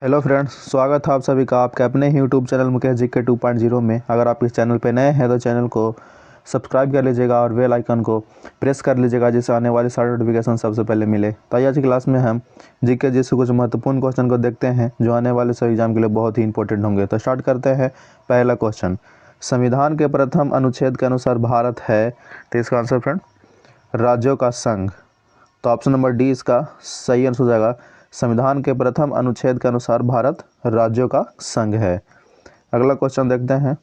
Hello friends, स्वागत है आप सभी का आपके अपने ही यूट्यूब चैनल मुकेश जी के 2.0 में। अगर आप इस चैनल पे नए हैं तो चैनल को सब्सक्राइब कर लीजिएगा और बेल आइकन को प्रेस कर लीजिएगा, जिससे आने वाली सारी नोटिफिकेशन सबसे पहले मिले। तो आज की क्लास में हम जीके जी से कुछ महत्वपूर्ण क्वेश्चन को देखते हैं जो आने वाले सभी एग्जाम के लिए बहुत ही इंपॉर्टेंट होंगे। तो स्टार्ट करते हैं। पहला क्वेश्चन, संविधान के प्रथम अनुच्छेद के अनुसार भारत है, तो इसका आंसर फ्रेंड राज्यों का संघ। तो ऑप्शन नंबर डी इसका सही आंसर हो जाएगा। संविधान के प्रथम अनुच्छेद के अनुसार भारत राज्यों का संघ है। अगला क्वेश्चन देखते हैं।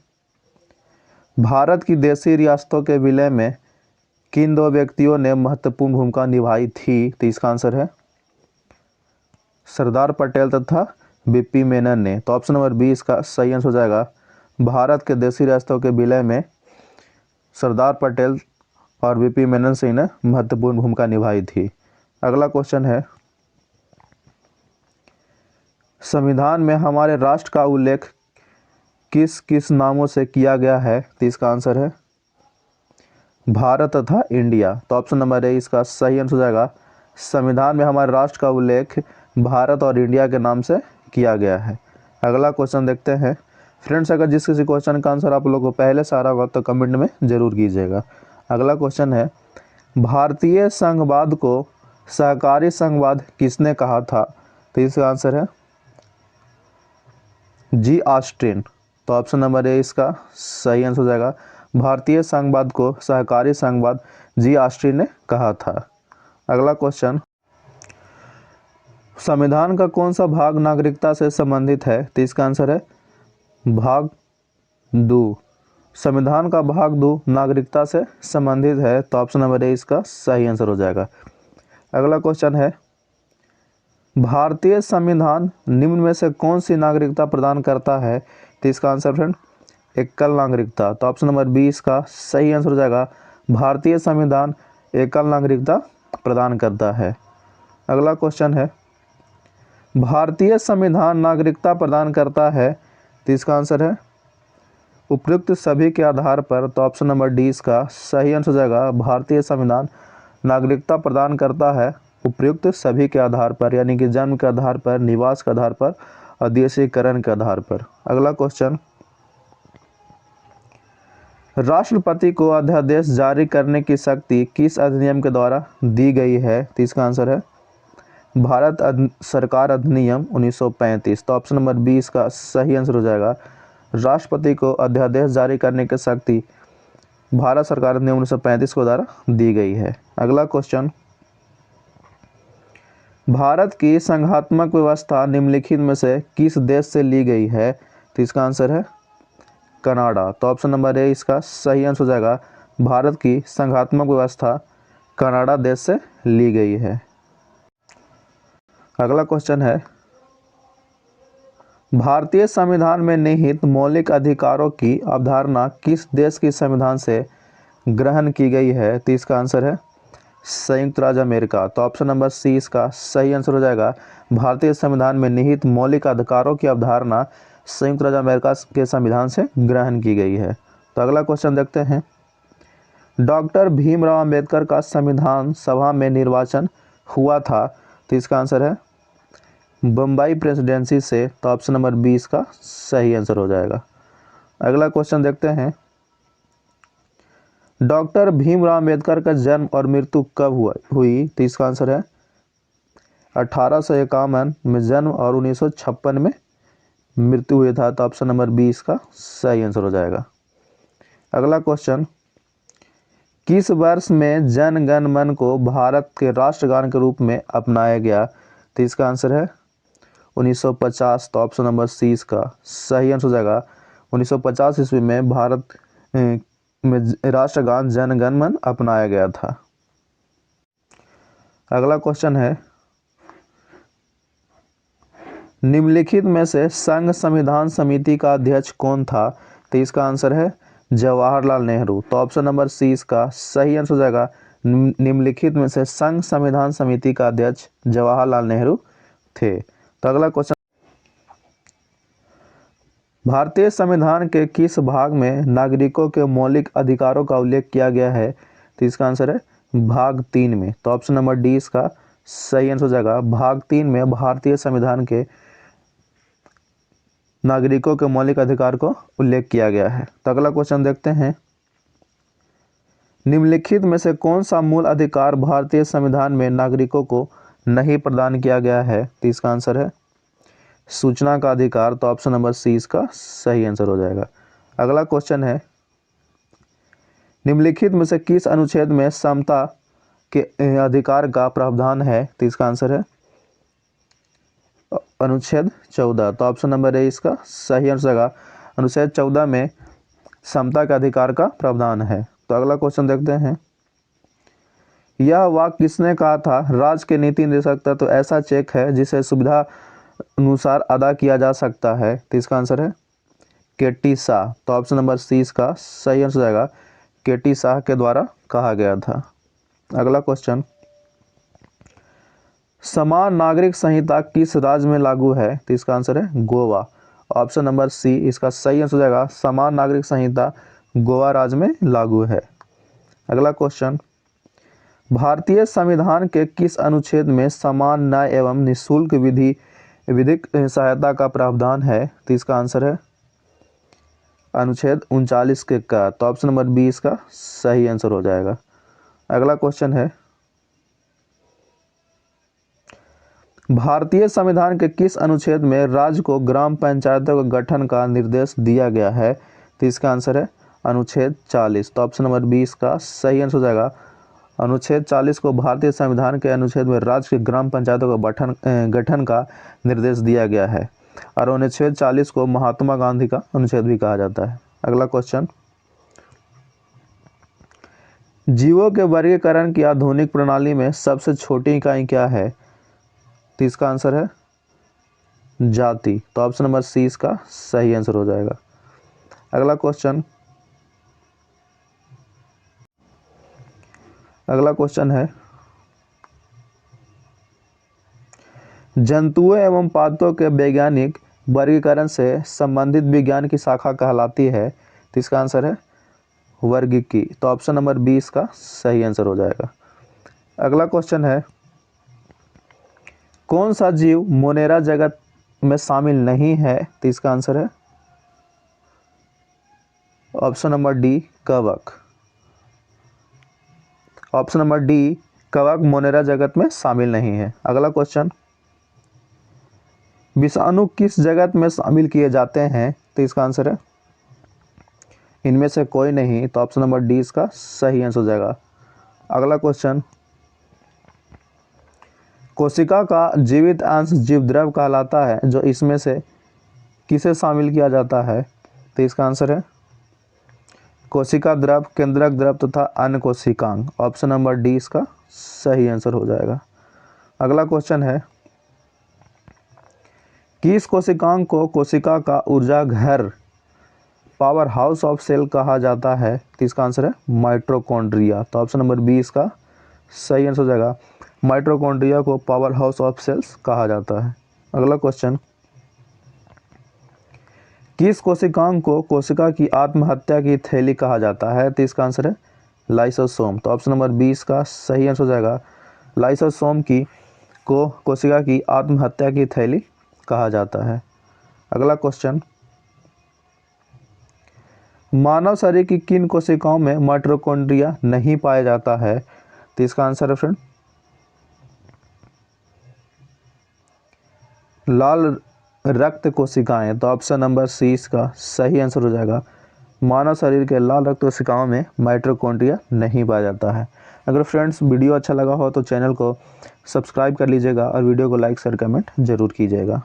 भारत की देशी रियासतों के विलय में किन दो व्यक्तियों ने महत्वपूर्ण भूमिका निभाई थी? तो इसका आंसर है सरदार पटेल तथा बीपी मेनन ने। तो ऑप्शन नंबर बी इसका सही आंसर हो जाएगा। भारत के देशी रियासतों के विलय में सरदार पटेल और बीपी मेनन सिंह ने महत्वपूर्ण भूमिका निभाई थी। अगला क्वेश्चन है, संविधान में हमारे राष्ट्र का उल्लेख किस किस नामों से किया गया है? तो इसका आंसर है भारत तथा इंडिया। तो ऑप्शन नंबर ए इसका सही आंसर हो जाएगा। संविधान में हमारे राष्ट्र का उल्लेख भारत और इंडिया के नाम से किया गया है। अगला क्वेश्चन देखते हैं। फ्रेंड्स, अगर जिस किसी क्वेश्चन का आंसर आप लोगों को पहले से आ रहा होगा तो कमेंट में जरूर कीजिएगा। अगला क्वेश्चन है, भारतीय संघवाद को सहकारी संघवाद किसने कहा था? तो इसका आंसर है जी ऑस्टिन। तो ऑप्शन नंबर ए इसका सही आंसर हो जाएगा। भारतीय संघवाद को सहकारी संघवाद जी ऑस्टिन ने कहा था। अगला क्वेश्चन, संविधान का कौन सा भाग नागरिकता से संबंधित है? तो इसका आंसर है भाग 2। संविधान का भाग 2 नागरिकता से संबंधित है। तो ऑप्शन नंबर ए इसका सही आंसर हो जाएगा। अगला क्वेश्चन है, भारतीय संविधान निम्न में से कौन सी नागरिकता प्रदान करता है? तो इसका आंसर फ्रेंड एकल नागरिकता। तो ऑप्शन नंबर बी इसका सही आंसर हो जाएगा। भारतीय संविधान एकल नागरिकता प्रदान करता है। अगला क्वेश्चन है, भारतीय संविधान नागरिकता प्रदान करता है, तो इसका आंसर है उपयुक्त सभी के आधार पर। तो ऑप्शन नंबर डी इसका सही आंसर हो जाएगा। भारतीय संविधान नागरिकता प्रदान करता है उपयुक्त सभी के आधार पर, यानी कि जन्म के आधार पर, निवास के आधार पर और देशीकरण के आधार पर। अगला क्वेश्चन, राष्ट्रपति को अध्यादेश जारी करने की शक्ति किस अधिनियम के द्वारा दी गई है? तो इसका आंसर है भारत सरकार अधिनियम 1935। तो ऑप्शन नंबर बी इसका सही आंसर हो जाएगा। राष्ट्रपति को अध्यादेश जारी करने की शक्ति भारत सरकार अधिनियम 1935 के द्वारा दी गई है। अगला क्वेश्चन, भारत की संघात्मक व्यवस्था निम्नलिखित में से किस देश से ली गई है? तो इसका आंसर है कनाडा। तो ऑप्शन नंबर ए इसका सही आंसर हो जाएगा। भारत की संघात्मक व्यवस्था कनाडा देश से ली गई है। अगला क्वेश्चन है, भारतीय संविधान में निहित मौलिक अधिकारों की अवधारणा किस देश के संविधान से ग्रहण की गई है? तो इसका आंसर है संयुक्त राज्य अमेरिका। तो ऑप्शन नंबर सी इसका सही आंसर हो जाएगा। भारतीय संविधान में निहित मौलिक अधिकारों की अवधारणा संयुक्त राज्य अमेरिका के संविधान से ग्रहण की गई है। तो अगला क्वेश्चन देखते हैं, डॉक्टर भीमराव अंबेडकर का संविधान सभा में निर्वाचन हुआ था, तो इसका आंसर है बम्बई प्रेसिडेंसी से। तो ऑप्शन नंबर 20 का सही आंसर हो जाएगा। अगला क्वेश्चन देखते हैं, डॉक्टर भीमराव अंबेडकर का जन्म और मृत्यु कब हुई? तो इसका आंसर है 1851 में जन्म और 1956 में मृत्यु हुआ था। तो ऑप्शन नंबर 20 का सही आंसर हो जाएगा। अगला क्वेश्चन, किस वर्ष में जन गण मन को भारत के राष्ट्रगान के रूप में अपनाया गया? तो इसका आंसर है 1950। तो ऑप्शन नंबर सी इसका सही आंसर हो जाएगा। 1950 ईस्वी में भारत में राष्ट्रगान जन गण मन अपनाया गया था। अगला क्वेश्चन है, निम्नलिखित में से संघ संविधान समिति का अध्यक्ष कौन था? तो इसका आंसर है जवाहरलाल नेहरू। तो ऑप्शन नंबर सी इसका सही आंसर हो जाएगा। निम्नलिखित में से संघ संविधान समिति का अध्यक्ष जवाहरलाल नेहरू थे। तो अगला क्वेश्चन, भारतीय संविधान के किस भाग में नागरिकों के मौलिक अधिकारों का उल्लेख किया गया है? तो इसका आंसर है भाग 3 में। तो ऑप्शन नंबर डी इसका सही आंसर हो जाएगा। भाग 3 में भारतीय संविधान के नागरिकों के मौलिक अधिकार को उल्लेख किया गया है। तो अगला क्वेश्चन देखते हैं, निम्नलिखित में से कौन सा मूल अधिकार भारतीय संविधान में नागरिकों को नहीं प्रदान किया गया है? तो इसका आंसर है सूचना का अधिकार। तो ऑप्शन नंबर सी इसका सही आंसर हो जाएगा। अगला क्वेश्चन है, निम्नलिखित में से किस अनुच्छेद में समता के अधिकार का प्रावधान है? तो इसका आंसर है अनुच्छेद 14। तो ऑप्शन नंबर ए इसका सही आंसर होगा। अनुच्छेद 14 में समता के अधिकार का प्रावधान है। तो अगला क्वेश्चन देखते हैं, यह वाक्य किसने कहा था? राज्य के नीति निर्देशक तत्व ऐसा चेक है जिसे सुविधा अनुसार अदा किया जा सकता है। तो इसका आंसर है केटी शाह। तो ऑप्शन नंबर सी इसका सही आंसर जाएगा, केटी शाह के द्वारा कहा गया था। अगला क्वेश्चन, समान नागरिक संहिता किस राज्य में लागू है? तो इसका आंसर है गोवा। ऑप्शन नंबर सी इसका सही आंसर जाएगा, समान नागरिक संहिता गोवा राज्य में लागू है। अगला क्वेश्चन, भारतीय संविधान के किस अनुच्छेद में समान न्याय एवं निःशुल्क विधिक सहायता का प्रावधान है? तो इसका आंसर है अनुच्छेद 39 के का। तो ऑप्शन नंबर बी इसका सही आंसर हो जाएगा। अगला क्वेश्चन है, भारतीय संविधान के किस अनुच्छेद में राज्य को ग्राम पंचायतों के गठन का निर्देश दिया गया है? तो इसका आंसर है अनुच्छेद 40। तो ऑप्शन नंबर बी इसका सही आंसर हो जाएगा। अनुच्छेद 40 को भारतीय संविधान के अनुच्छेद में राज्य के ग्राम पंचायतों के गठन का निर्देश दिया गया है और अनुच्छेद 40 को महात्मा गांधी का अनुच्छेद भी कहा जाता है। अगला क्वेश्चन, जीवों के वर्गीकरण की आधुनिक प्रणाली में सबसे छोटी इकाई क्या है? तो इसका आंसर है जाति। तो ऑप्शन नंबर सी इसका सही आंसर हो जाएगा। अगला क्वेश्चन है, जंतुओं एवं पादपों के वैज्ञानिक वर्गीकरण से संबंधित विज्ञान की शाखा कहलाती है। तो इसका आंसर है वर्गीकी। तो ऑप्शन नंबर बी इसका सही आंसर हो जाएगा। अगला क्वेश्चन है, कौन सा जीव मोनेरा जगत में शामिल नहीं है? तो इसका आंसर है ऑप्शन नंबर डी कवक। ऑप्शन नंबर डी कवक मोनेरा जगत में शामिल नहीं है। अगला क्वेश्चन, विषाणु किस जगत में शामिल किए जाते हैं? तो इसका आंसर है इनमें से कोई नहीं। तो ऑप्शन नंबर डी इसका सही आंसर हो जाएगा। अगला क्वेश्चन, कोशिका का जीवित अंश जीवद्रव कहलाता है, जो इसमें से किसे शामिल किया जाता है? तो इसका आंसर है कोशिका द्रव, केंद्रक द्रव तथा अन्य कोशिकांग। ऑप्शन नंबर डी इसका सही आंसर हो जाएगा। अगला क्वेश्चन है, किस कोशिकांग को कोशिका का ऊर्जा घर पावर हाउस ऑफ सेल कहा जाता है? तो इसका आंसर है माइटोकॉन्ड्रिया। तो ऑप्शन नंबर बी इसका सही आंसर हो जाएगा। माइटोकॉन्ड्रिया को पावर हाउस ऑफ सेल्स कहा जाता है। अगला क्वेश्चन, किस कोशिकांग को कोशिका की आत्महत्या की थैली कहा जाता है? तो इसका आंसर है लाइसोसोम। तो ऑप्शन नंबर बी इसका सही आंसर हो जाएगा। लाइसोसोम को कोशिका की आत्महत्या की थैली कहा जाता है। अगला क्वेश्चन, मानव शरीर की किन कोशिकाओं में माइटोकॉन्ड्रिया नहीं पाया जाता है? तो इसका आंसर है फ्रेंड लाल रक्त कोशिकाएं। तो ऑप्शन नंबर सी इसका सही आंसर हो जाएगा। मानव शरीर के लाल रक्त कोशिकाओं में माइटोकॉन्ड्रिया नहीं पाया जाता है। अगर फ्रेंड्स वीडियो अच्छा लगा हो तो चैनल को सब्सक्राइब कर लीजिएगा और वीडियो को लाइक शेयर कमेंट जरूर कीजिएगा।